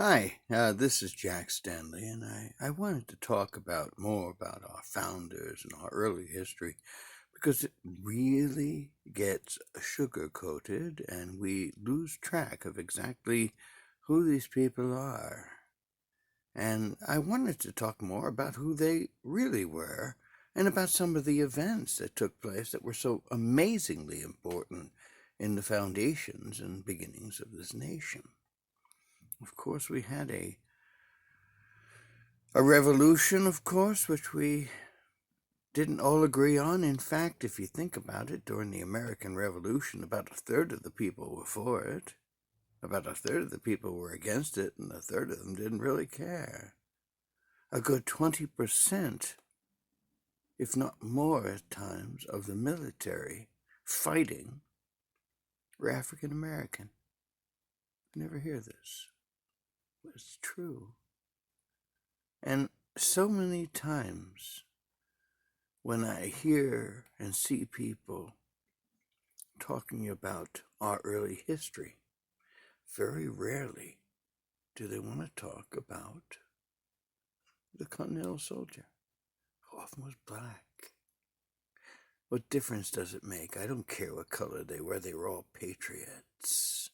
Hi, this is Jack Stanley, and I wanted to talk about more about our founders and our early history because it really gets sugar coated and we lose track of exactly who these people are. And I wanted to talk more about who they really were and about some of the events that took place that were so amazingly important in the foundations and beginnings of this nation. Of course, we had a revolution, of course, which we didn't all agree on. In fact, if you think about it, during the American Revolution, about a third of the people were for it, about a third of the people were against it, and a third of them didn't really care. A good 20%, if not more at times, of the military fighting were African American. You never hear this, but it's true. And so many times when I hear and see people talking about our early history, very rarely do they want to talk about the Continental Soldier, who often was black. What difference does it make? I don't care what color they were all patriots.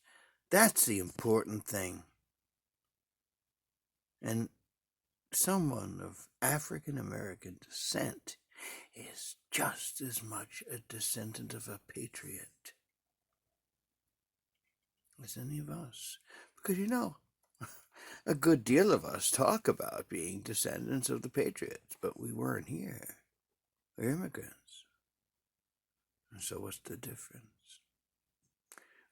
That's the important thing. And someone of African American descent is just as much a descendant of a patriot as any of us. Because a good deal of us talk about being descendants of the Patriots, but we weren't here. We're immigrants. And so what's the difference?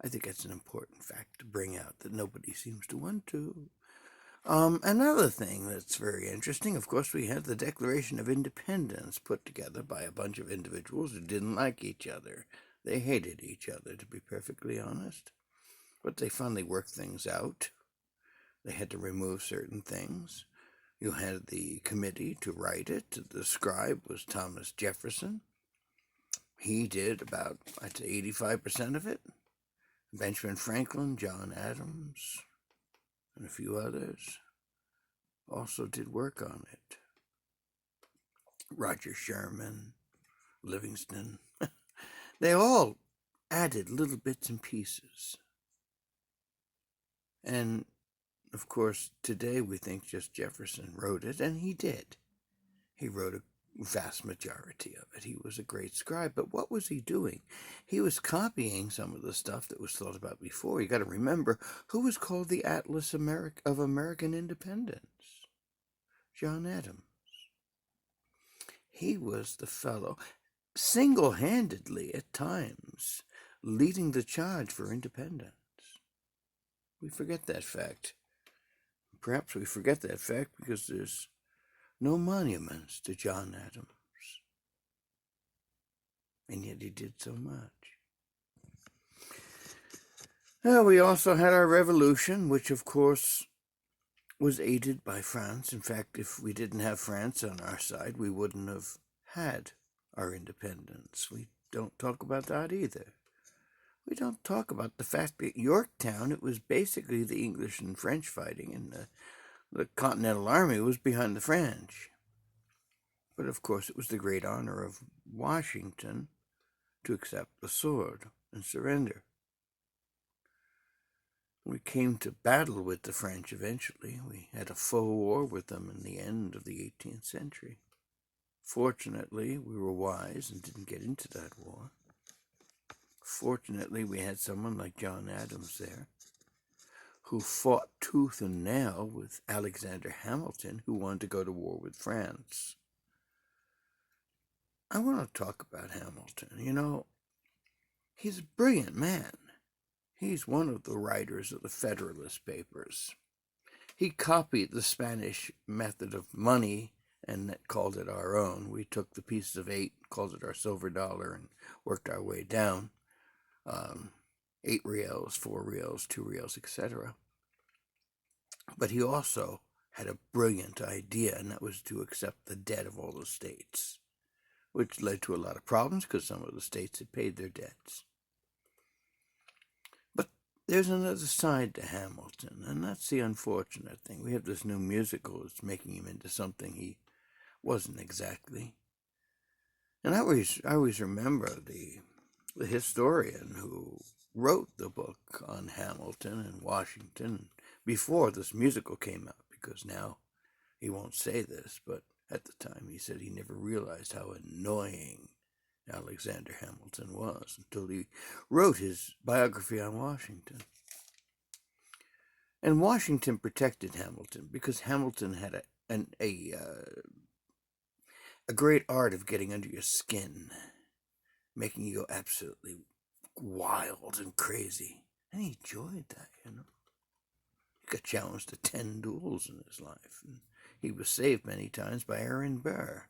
I think that's an important fact to bring out that nobody seems to want to. Another thing that's very interesting, of course, we had the Declaration of Independence put together by a bunch of individuals who didn't like each other. They hated each other, to be perfectly honest. But they finally worked things out. They had to remove certain things. You had the committee to write it. The scribe was Thomas Jefferson. He did about, I'd say, 85% of it. Benjamin Franklin, John Adams, and a few others also did work on it. Roger Sherman, Livingston. They all added little bits and pieces. And, of course, today we think just Jefferson wrote it, and he did. He wrote a vast majority of it. He was a great scribe, but what was he doing? He was copying some of the stuff that was thought about before. You got to remember who was called the Atlas of American Independence. John Adams. He was the fellow, single-handedly at times, leading the charge for independence. We forget that fact. Perhaps we forget that fact because there's no monuments to John Adams. And yet he did so much. We also had our revolution, which of course was aided by France. In fact, if we didn't have France on our side, we wouldn't have had our independence. We don't talk about that either. We don't talk about the fact that Yorktown, it was basically the English and French fighting, and the Continental Army was behind the French. But of course, it was the great honor of Washington to accept the sword and surrender. We came to battle with the French eventually. We had a faux war with them in the end of the 18th century. Fortunately, we were wise and didn't get into that war. Fortunately, we had someone like John Adams there, who fought tooth and nail with Alexander Hamilton, who wanted to go to war with France. I want to talk about Hamilton. He's a brilliant man. He's one of the writers of the Federalist Papers. He copied the Spanish method of money and called it our own. We took the pieces of 8, called it our silver dollar, and worked our way down. 8 reals, 4 reals, 2 reals, etc. But he also had a brilliant idea, and that was to accept the debt of all the states, which led to a lot of problems because some of the states had paid their debts. But there's another side to Hamilton, and that's the unfortunate thing. We have this new musical that's making him into something he wasn't exactly. And I always remember the historian who wrote the book on Hamilton and Washington before this musical came out, because now he won't say this, but at the time he said he never realized how annoying Alexander Hamilton was until he wrote his biography on Washington. And Washington protected Hamilton because Hamilton had a great art of getting under your skin, making you go absolutely wild and crazy. And he enjoyed that, you know. He got challenged to 10 duels in his life, and he was saved many times by Aaron Burr,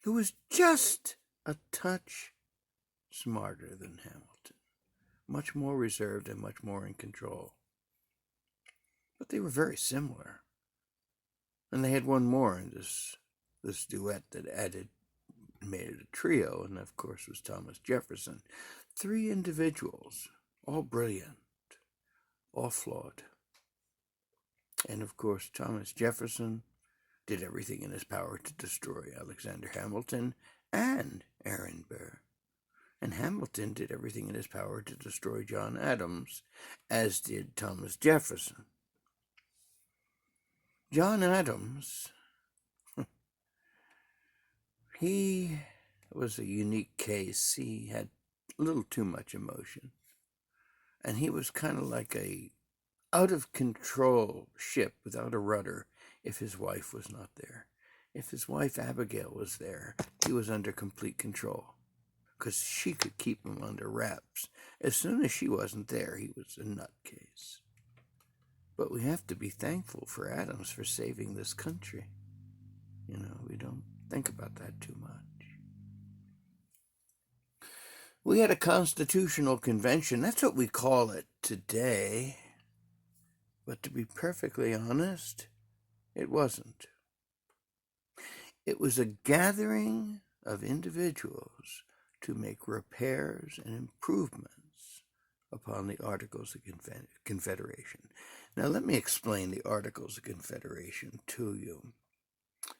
who was just a touch smarter than Hamilton, much more reserved and much more in control. But they were very similar. And they had one more in this duet that made it a trio, and of course was Thomas Jefferson. 3 individuals, all brilliant, all flawed. And of course, Thomas Jefferson did everything in his power to destroy Alexander Hamilton and Aaron Burr. And Hamilton did everything in his power to destroy John Adams, as did Thomas Jefferson. John Adams, he was a unique case. He had a little too much emotion. And he was kind of like a out-of-control ship without a rudder if his wife was not there. If his wife Abigail was there, he was under complete control because she could keep him under wraps. As soon as she wasn't there, he was a nutcase. But we have to be thankful for Adams for saving this country. You know, we don't think about that too much. We had a constitutional convention. That's what we call it today. But to be perfectly honest, it wasn't. It was a gathering of individuals to make repairs and improvements upon the Articles of Confederation. Now, let me explain the Articles of Confederation to you.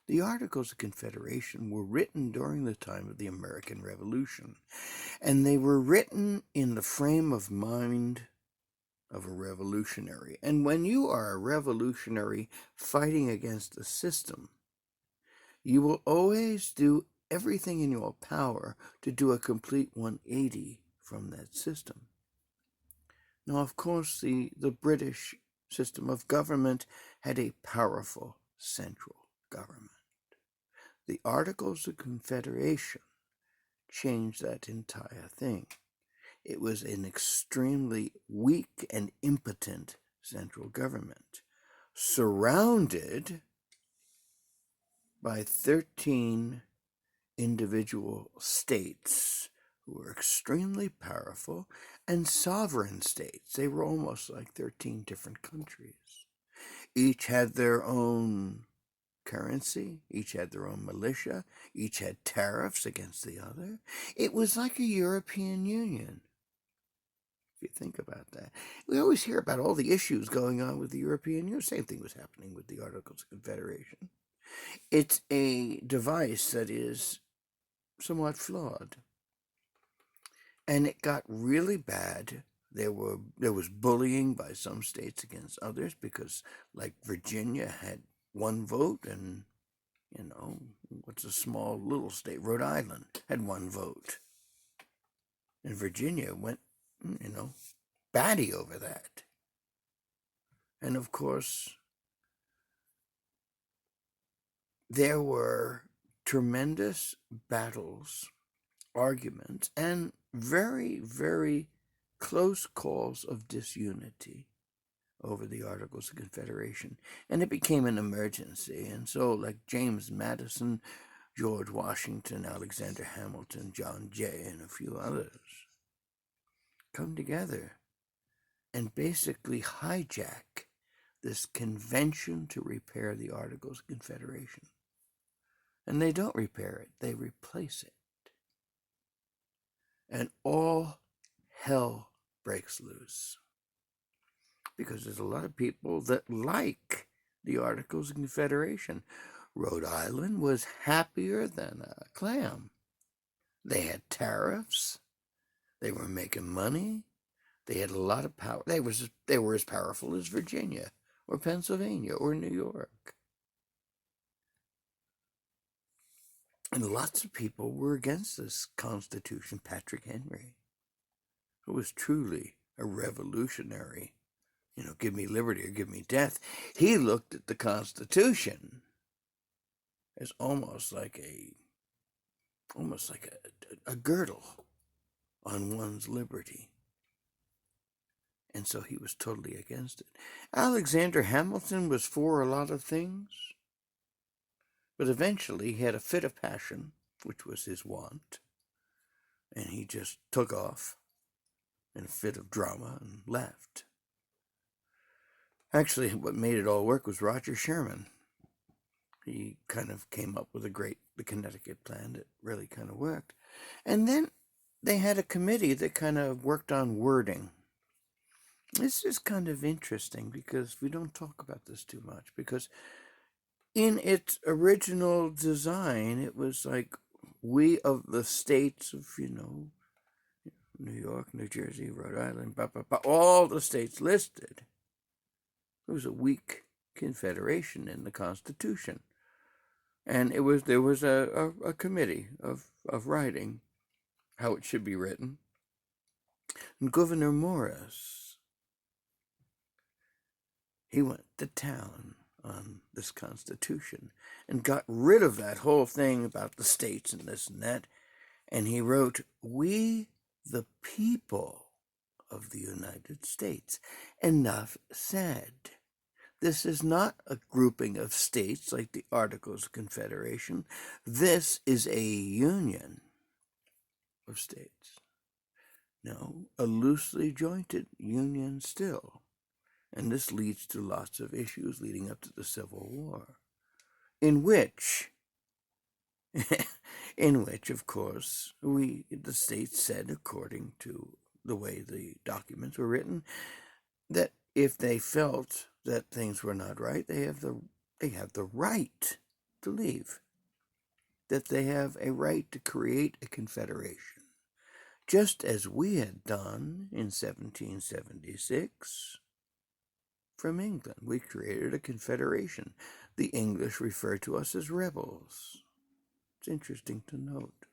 The Articles of Confederation were written during the time of the American Revolution, and they were written in the frame of mind of a revolutionary. And when you are a revolutionary fighting against the system, you will always do everything in your power to do a complete 180 from that system. Now, of course, the British system of government had a powerful central government. The Articles of Confederation changed that entire thing. It was an extremely weak and impotent central government, surrounded by 13 individual states who were extremely powerful, and sovereign states. They were almost like 13 different countries. Each had their own currency, each had their own militia, each had tariffs against the other. It was like a European Union, if you think about that. We always hear about all the issues going on with the European Union. Same thing was happening with the Articles of Confederation. It's a device that is somewhat flawed. And it got really bad. There was bullying by some states against others because, like, Virginia had 1 vote, and, you know, what's a small little state? Rhode Island had 1 vote. And Virginia went, you know, batty over that. And, of course, there were tremendous battles, arguments, and very, very close calls of disunity over the Articles of Confederation. And it became an emergency. And so, like James Madison, George Washington, Alexander Hamilton, John Jay, and a few others come together and basically hijack this convention to repair the Articles of Confederation. And they don't repair it, they replace it. And all hell breaks loose. Because there's a lot of people that like the Articles of Confederation. Rhode Island was happier than a clam. They had tariffs. They were making money. They had a lot of power. They were as powerful as Virginia or Pennsylvania or New York. And lots of people were against this Constitution. Patrick Henry, who was truly a revolutionary, give me liberty or give me death. He looked at the Constitution as almost like a girdle on one's liberty. And so he was totally against it. Alexander Hamilton was for a lot of things, but eventually he had a fit of passion, which was his wont, and he just took off in a fit of drama and left. Actually, what made it all work was Roger Sherman. He kind of came up with the Connecticut plan that really kind of worked. And then they had a committee that kind of worked on wording. This is kind of interesting because we don't talk about this too much, because in its original design, it was like we of the states of, New York, New Jersey, Rhode Island, all the states listed. It was a weak confederation in the Constitution. And there was a committee of writing how it should be written. And Gouverneur Morris, he went to town on this Constitution and got rid of that whole thing about the states and this and that. And he wrote, "We, the people of the United States." Enough said. This is not a grouping of states like the Articles of Confederation. This is a union of states. No, a loosely jointed union still. And this leads to lots of issues leading up to the Civil War, in which, of course, the states said, according to the way the documents were written, that if they felt that things were not right, they have the right to leave. That they have a right to create a confederation, just as we had done in 1776 from England. We created a confederation. The English refer to us as rebels. It's interesting to note.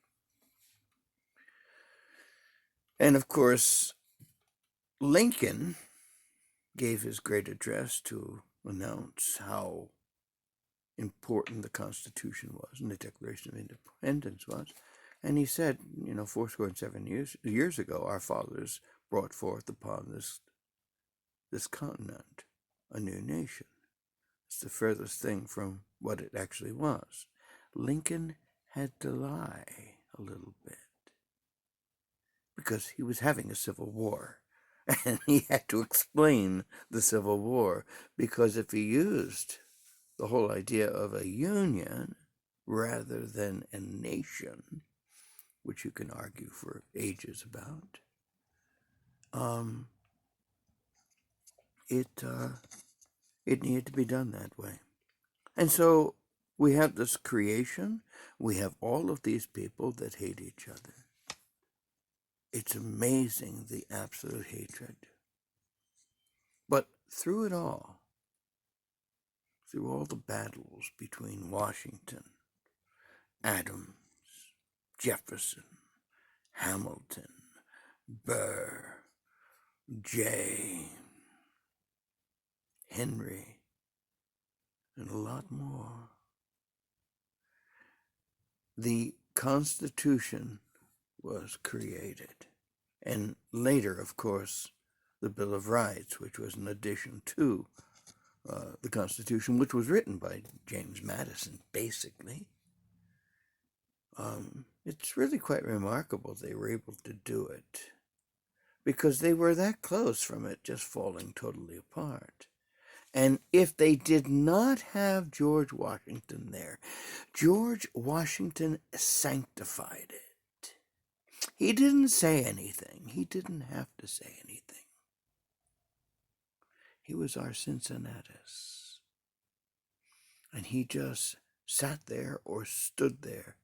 And of course, Lincoln gave his great address to announce how important the Constitution was and the Declaration of Independence was. And he said, 7 years ago, our fathers brought forth upon this continent a new nation. It's the furthest thing from what it actually was. Lincoln had to lie a little bit because he was having a civil war. And he had to explain the Civil War, because if he used the whole idea of a union rather than a nation, which you can argue for ages about, it needed to be done that way. And so we have this creation. We have all of these people that hate each other. It's amazing, the absolute hatred. But through it all, through all the battles between Washington, Adams, Jefferson, Hamilton, Burr, Jay, Henry, and a lot more, the Constitution was created. And later, of course, the Bill of Rights, which was an addition to the Constitution, which was written by James Madison, basically. It's really quite remarkable they were able to do it, because they were that close from it just falling totally apart. And if they did not have George Washington there, George Washington sanctified it. He didn't say anything. He didn't have to say anything. He was our Cincinnatus. And he just sat there or stood there.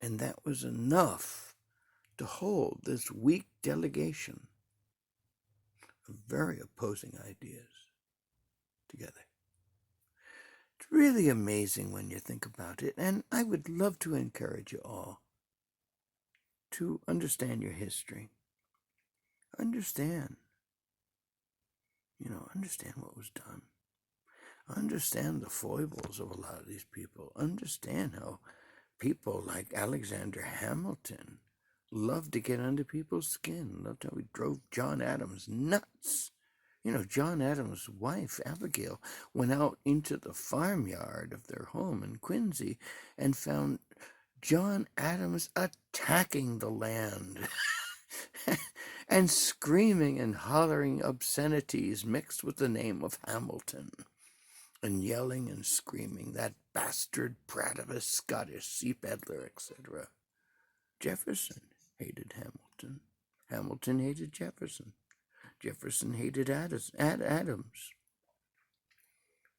And that was enough to hold this weak delegation of very opposing ideas together. It's really amazing when you think about it, and I would love to encourage you all to understand your history. Understand what was done. Understand the foibles of a lot of these people. Understand how people like Alexander Hamilton loved to get under people's skin. Loved how he drove John Adams nuts. John Adams' wife, Abigail, went out into the farmyard of their home in Quincy and found John Adams attacking the land and screaming and hollering obscenities mixed with the name of Hamilton, and yelling and screaming, "That bastard brat of a Scottish sea peddler," etc. Jefferson hated Hamilton. Hamilton hated Jefferson. Jefferson hated Adams.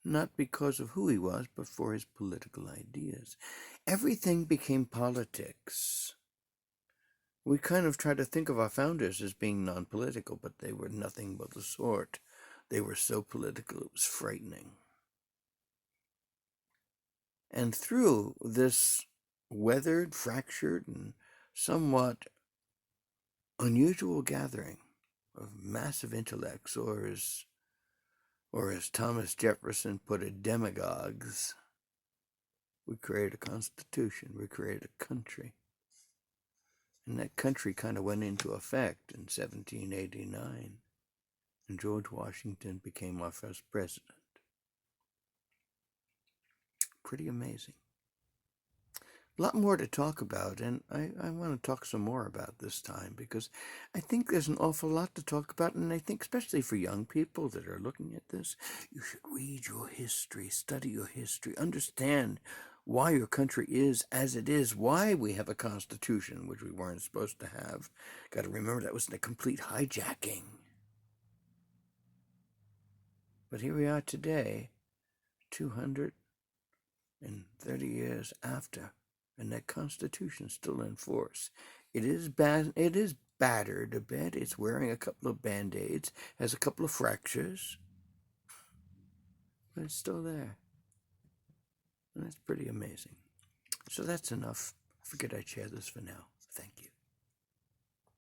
Not because of who he was, but for his political ideas. Everything became politics. We kind of try to think of our founders as being non-political, but they were nothing but the sort. They were so political, it was frightening. And through this weathered, fractured, and somewhat unusual gathering of massive intellects, or as Thomas Jefferson put it, demagogues, we created a constitution, we created a country. And that country kind of went into effect in 1789, and George Washington became our first president. Pretty amazing. A lot more to talk about, and I want to talk some more about this time, because I think there's an awful lot to talk about, and I think especially for young people that are looking at this, you should read your history, study your history, understand why your country is as it is, why we have a constitution, which we weren't supposed to have. Got to remember that was a complete hijacking. But here we are today, 230 years after, and that constitution's still in force. It is battered a bit. It's wearing a couple of band-aids, has a couple of fractures, but it's still there. And that's pretty amazing. So that's enough. I figured I'd share this for now. Thank you.